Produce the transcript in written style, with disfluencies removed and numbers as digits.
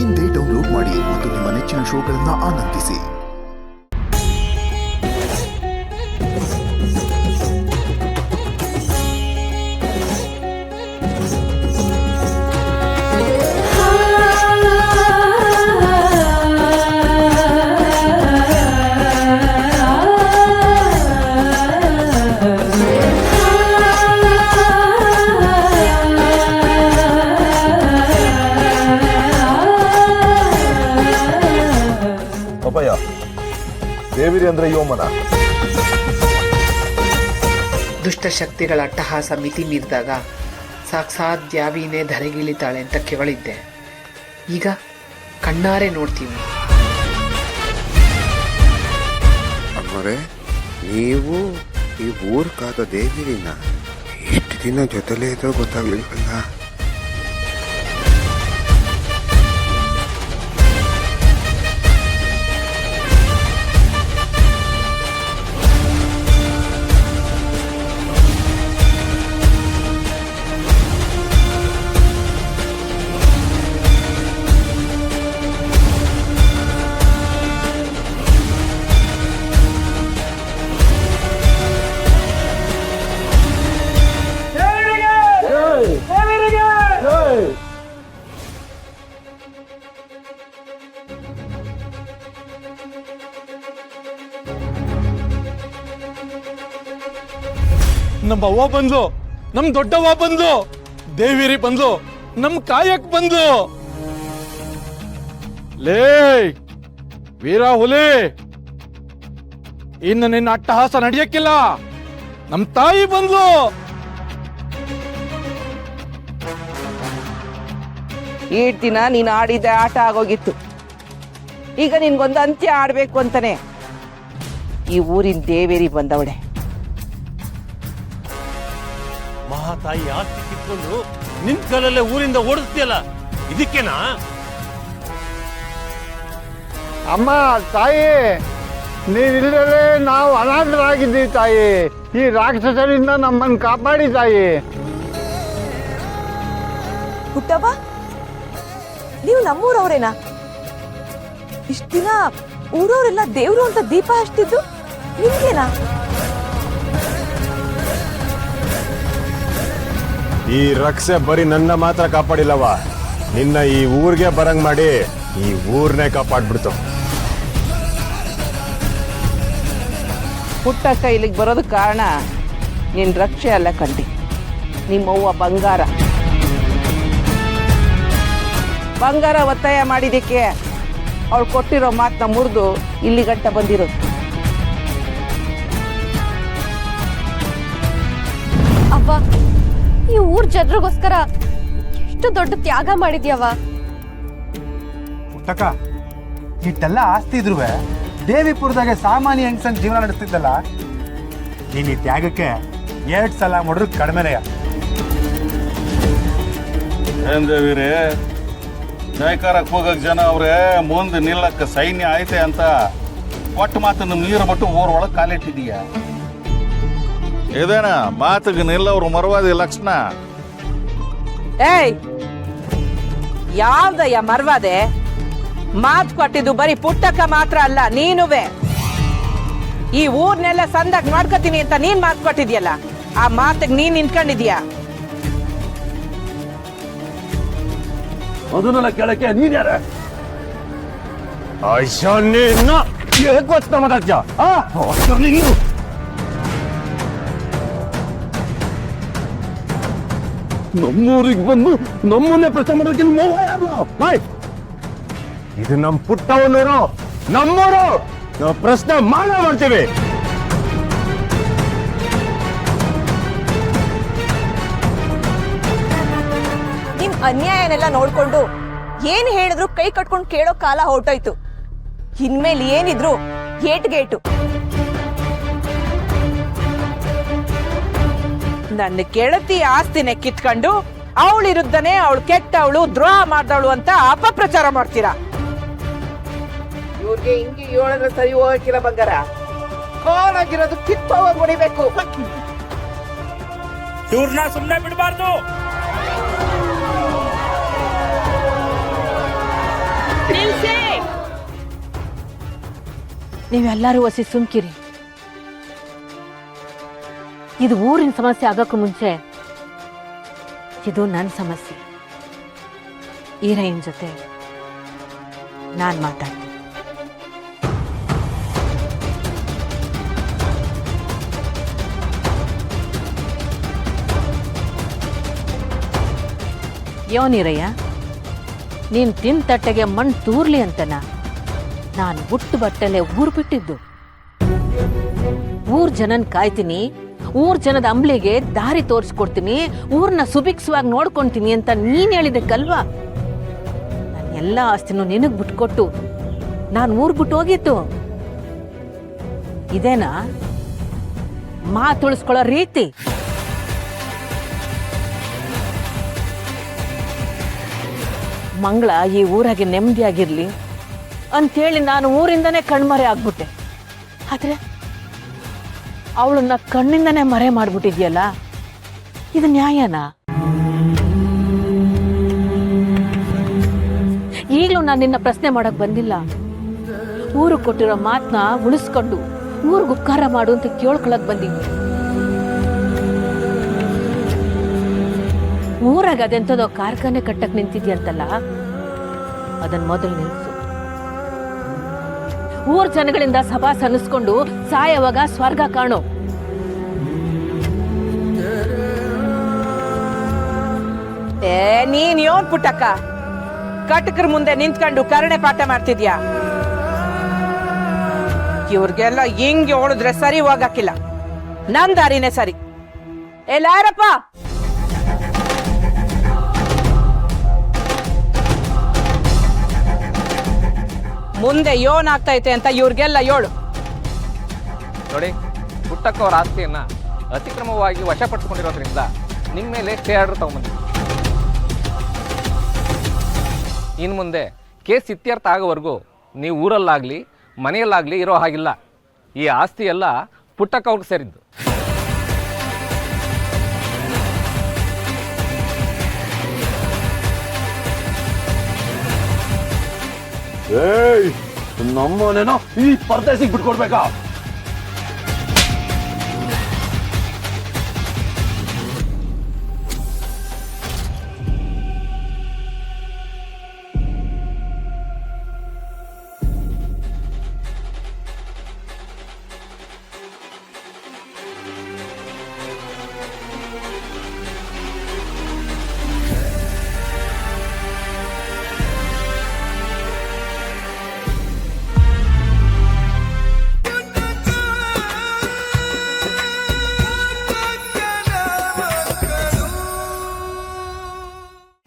ಇಂದೇ ಡೌನ್ಲೋಡ್ ಮಾಡಿ ಮತ್ತು ನಿಮ್ಮ ನೆಚ್ಚಿನ ಶೋಗಳನ್ನು ಆನಂದಿಸಿ. ದೇವಿರಿ ಅಂದ್ರೆ ಯೋಮನ. ದುಷ್ಟಶಕ್ತಿಗಳ ಅಟ್ಟಹಾಸ ಮಿತಿ ಮೀರಿದಾಗ ಸಾಕ್ಷಾತ್ ದ್ಯಾವಿನೇ ಧರೆಗಿಳಿತಾಳೆ ಅಂತ ಕೇಳಿದ್ದೆ. ಈಗ ಕಣ್ಣಾರೆ ನೋಡ್ತೀವಿ. ಅಮ್ಮರೇ, ನೀವು ಈ ಊರ್ ಕಾದ ದೇವಿರಿನ ಎಷ್ಟು ದಿನ ಜೊತೆಲೇ ಇದ್ರೋ ಗೊತ್ತಾಗ್ಲಿಲ್ವಲ್ಲ. ನಮ್ಮ ಅವ್ವ ಬಂದ್ಲು, ನಮ್ ದೊಡ್ಡವ್ವ ಬಂದ್ಲು, ದೇವಿರಿ ಬಂದ್ಲು, ನಮ್ ಕಾಯಕ್ ಬಂದ್ಲು. ಲೇ ವೀರ ಹುಲಿ, ಇನ್ನು ನಿನ್ನ ಅಟ್ಟಹಾಸ ನಡೆಯಕ್ಕಿಲ್ಲ. ನಮ್ ತಾಯಿ ಬಂದ್ಲು. ಈ ದಿನ ನೀನು ಆಡಿದ ಆಟ ಆಗೋಗಿತ್ತು. ಈಗ ನಿನ್ಗೊಂದು ಅಂತ್ಯ ಆಡ್ಬೇಕು ಅಂತಾನೆ ಈ ಊರಿನ ದೇವೇರಿ ಬಂದವಳೆ. ಮಹಾತಾಯಿ ಆಸ್ತಿ ಕಿತ್ಕೊಂಡು ನಿನ್ ಕಾಲಲ್ಲೇ ಊರಿಂದ ಓಡಿಸ್ತೀಯಲ್ಲ, ಇದಕ್ಕೇನಾ? ಅಮ್ಮ, ತಾಯಿ, ನೀವಿಲ್ಲದೆ ನಾವು ಅನಾಥರಾಗಿದ್ದೀವಿ ತಾಯಿ. ಈ ರಾಕ್ಷಸರಿಂದ ನಮ್ಮನ್ನು ಕಾಪಾಡಿ ತಾಯಿ. ಹುಟ್ಟವ್ವ, ನೀವು ನಮ್ಮೂರವ್ರೇನಾ? ಇಷ್ಟ ದಿನ ಊರವರೆಲ್ಲ ದೇವ್ರು ಅಂತ ದೀಪ ಹಚ್ತಿದ್ದು ನಿಮ್ಗೇನಾ? ಈ ರಕ್ಷೆ ಬರೀ ನನ್ನ ಮಾತ್ರ ಕಾಪಾಡಿಲ್ಲವ, ನಿನ್ನ ಈ ಊರ್ಗೆ ಬರಂಗ್ ಮಾಡಿ ಈ ಊರ್ನೇ ಕಾಪಾಡ್ಬಿಡ್ತು. ಪುಟ್ಟಕ್ಕ ಇಲ್ಲಿಗೆ ಬರೋದಕ್ಕೆ ಕಾರಣ ನಿನ್ ರಕ್ಷೆ ಅಲ್ಲ ಕಂಡಿ, ನಿಮ್ಮವ್ವ ಬಂಗಾರ. ಬಂಗಾರ ಒತ್ತಾಯ ಮಾಡಿದಕ್ಕೆ ಅವಳು ಕೊಟ್ಟಿರೋ ಮಾತನ್ನ ಮುರಿದು ಇಲ್ಲಿ ಗಂಟ ಬಂದಿರೋದು. ಅವ್ವ, ಈ ಊರ್ ಜನರಿಗೋಸ್ಕರ ಎಷ್ಟು ದೊಡ್ಡ ತ್ಯಾಗ ಮಾಡಿದ್ಯವ. ಪುಟ್ಟಕ್ಕ, ಇಟ್ಟೆಲ್ಲ ಆಸ್ತಿ ಇದ್ರು ದೇವಿಪುರದಾಗೆ ಸಾಮಾನ್ಯ ಹೆಂಗಸನ್ ಜೀವನ ನಡೆಸ್ತಿದ್ದಲ್ಲ, ನೀನ್ ಈ ತ್ಯಾಗಕ್ಕೆ 2 ಸಲ ಮಾಡಿದ್ರು ಕಡಿಮೆನೆಯ. ಏನ್ ದೇವಿರೇ, ಜಯಕಾರಕ್ಕೆ ಹೋಗಕ್ ಜನ ಅವ್ರೆ, ಮುಂದೆ ನಿಲ್ಲಕ್ಕ ಸೈನ್ಯ ಐತೆ ಅಂತ ಕೊಟ್ಟ ಮಾತನ್ನು ಮೀರ ಬಿಟ್ಟು ಊರ್ ಒಳಗೆ ಕಾಲಿಟ್ಟಿದೀಯ. ಇದೇನ ಮಾತಿಗೆ ನಿಲ್ಲವ್ರು ಮರವಾದಿ ಲಕ್ಷಣ? ಏಯ್, ಯಾವ್ದಯ್ಯ ಮರ್ವಾದೆ? ಮಾತು ಕೊಟ್ಟಿದ್ದು ಬರೀ ಪುಟ್ಟಕ್ಕ ಮಾತ್ರ ಅಲ್ಲ, ನೀನುವೆ. ಈ ಊರ್ನೆಲ್ಲ ಸಂದಾಗ್ ಮಾಡ್ಕೋತೀನಿ ಅಂತ ನೀನ್ ಮಾತು ಕೊಟ್ಟಿದ್ಯಲ್ಲ, ಆ ಮಾತಿಗೆ ನೀನ್ ನಿಂತ್ಕೊಂಡಿದ್ಯಾ? ಅದನ್ನೆಲ್ಲ ಕೇಳಕ್ಕೆ ನೀನ್ ಯಾರ? ನಮ್ಮೂರಿಗೆ ಬಂದು ನಮ್ಮನ್ನೇ ಪ್ರಶ್ನೆ ಮಾಡೋದಕ್ಕೆ ಇದು ನಮ್ ಪುಟ್ಟವನೂರು, ನಮ್ಮೂರು. ನಾವು ಪ್ರಶ್ನೆ ಮಾಡ್ತೀವಿ. ನಿಮ್ ಅನ್ಯಾಯನೆಲ್ಲ ನೋಡ್ಕೊಂಡು ಏನ್ ಹೇಳಿದ್ರು ಕೈ ಕಟ್ಕೊಂಡು ಕೇಳೋ ಕಾಲ ಹೊರಟೋಯ್ತು. ಇನ್ಮೇಲೆ ಏನಿದ್ರು ಏಟ್ಗೇಟು. ನನ್ನ ಗೆಳತಿ ಆಸ್ತಿನೇ ಕಿತ್ಕೊಂಡು ಅವಳಿರುದ್ದನೆ ಅವಳು ಕೆಟ್ಟವಳು, ದ್ರೋಹ ಮಾಡ್ದವಳು ಅಂತ ಅಪಪ್ರಚಾರ ಮಾಡ್ತೀರಾ. ಇವ್ರಿಗೆ ಹಿಂಗೆ ಹೇಳಿದ್ರೆ ಸರಿ ಹೋಗಕ್ಕಿಲ್ಲ ಬಂಗಾರ. ಕೋಲಾಗಿರೋದು ಕಿತ್ತೋಗ ಹೊಡಿಬೇಕು. ಇವ್ರನ್ನ ಸುಮ್ಮನೆ ಬಿಡಬಾರ್ದು. ನೀವೆಲ್ಲರೂ ಒಸಿ ಸುಮ್ಕಿರಿ. ಇದು ಊರಿನ ಸಮಸ್ಯೆ ಆಗೋಕ್ಕೂ ಮುಂಚೆ ಇದು ನನ್ನ ಸಮಸ್ಯೆ. ಈರಯ್ಯನ ಜೊತೆ ನಾನು ಮಾತಾಡ್ತೀನಿ. ಯೋನಿರಯ್ಯ, ನೀನ್ ತಿನ್ ತಟ್ಟೆಗೆ ಮಣ್ಣು ತೂರ್ಲಿ ಅಂತನ ನಾನು ಬುಟ್ಟು ಬಟ್ಟೆಲೆ ಊರ್ ಬಿಟ್ಟಿದ್ದು. ಊರ್ ಜನನ್ ಕಾಯ್ತೀನಿ, ಊರ್ ಜನದ ಅಂಬ್ಲಿಗೆ ದಾರಿ ತೋರಿಸ್ಕೊಡ್ತೀನಿ, ಊರ್ನ ಸುಭಿಕ್ಷವಾಗಿ ನೋಡ್ಕೊಂತೀನಿ ಅಂತ ನೀನ್ ಹೇಳಿದಕ್ಕಲ್ವಾ ನನ್ನ ಎಲ್ಲ ಆಸ್ತಿನೂ ನಿನಗ್ ಬಿಟ್ಕೊಟ್ಟು ನಾನು ಊರ್ ಬಿಟ್ಟು ಹೋಗಿತ್ತು. ಇದೇನಾ ಮಾತುಳಿಸ್ಕೊಳ್ಳೋ ರೀತಿ? ಮಂಗಳ ಈ ಊರಾಗೆ ನೆಮ್ಮದಿಯಾಗಿರ್ಲಿ ಅಂತೇಳಿ ನಾನು ಊರಿಂದನೇ ಕಣ್ಮರೆ ಆಗ್ಬಿಟ್ಟೆ. ಆದ್ರೆ ಅವಳನ್ನ ಕಣ್ಣಿಂದನೇ ಮರೆ ಮಾಡ್ಬಿಟ್ಟಿದ್ಯಲ್ಲ, ಇದು ನ್ಯಾಯನಾ? ಈಗಲೂ ನಾನು ನಿನ್ನ ಪ್ರಶ್ನೆ ಮಾಡಕ್ ಬಂದಿಲ್ಲ. ಊರು ಕೊಟ್ಟಿರೋ ಮಾತನ್ನ ಉಳಿಸ್ಕೊಂಡು ಊರ್ಗ್ ಉಪಕಾರ ಮಾಡು ಅಂತ ಕೇಳ್ಕೊಳಕ್ ಬಂದಿದ್ದೆ. ಊರಾಗ ಅದೆಂತದೋ ಕಾರ್ಖಾನೆ ಕಟ್ಟಕ್ ನಿಂತಿದ್ಯಂತಲ್ಲ, ಅದನ್ ಮೊದಲು ನಿಲ್ಸು. ಊರ್ ಜನಗಳಿಂದ ಸಭಾ ಸನ್ನಿಸ್ಕೊಂಡು ಸಾಯವಾಗ ಸ್ವರ್ಗ ಕಾಣು. ನೀನ್ ಯೋನ್ ಪುಟ್ಟಕ್ಕ ಕಟಕರ ಮುಂದೆ ನಿಂತ್ಕೊಂಡು ಕರುಣೆ ಪಾಠ ಮಾಡ್ತಿದ್ಯಾ? ಇವ್ರಿಗೆಲ್ಲ ಹಿಂಗೆ ಓಡಿದ್ರೆ ಸರಿ ಹೋಗಕ್ಕಿಲ್ಲ, ನನ್ ದಾರಿನೇ ಸರಿ. ಎಲ್ಲಾರಪ್ಪ ಮುಂದೆ ಯೋನ್ ಆಗ್ತೈತೆ ಅಂತ ಇವ್ರಿಗೆಲ್ಲ ಹೇಳು. ನೋಡಿ, ಪುಟ್ಟಕ್ಕ ಅವರ ಆಸ್ತಿಯನ್ನ ಅತಿಕ್ರಮವಾಗಿ ವಶಪಡಿಸಿಕೊಂಡಿರೋದ್ರಿಂದ ನಿಮ್ಮ ಮೇಲೆ ಸ್ಟೇ ಆರ್ಡರ್ ತಗೊಂಡ್ಬಂದಿದ್ದೀವಿ. ಇನ್ನು ಮುಂದೆ ಕೇಸ್ ಇತ್ಯರ್ಥ ಆಗೋವರೆಗೂ ನೀವು ಊರಲ್ಲಾಗಲಿ ಮನೆಯಲ್ಲಾಗಲಿ ಇರೋ ಹಾಗಿಲ್ಲ. ಈ ಆಸ್ತಿ ಎಲ್ಲ ಪುಟ್ಟಕ್ಕ ಅವ್ರಿಗೆ ಸೇರಿದ್ದು. ನಮ್ಮನೇನೋ ಈ ಪರದೇಶಿಗೆ ಬಿಟ್ಕೊಡ್ಬೇಕಾ?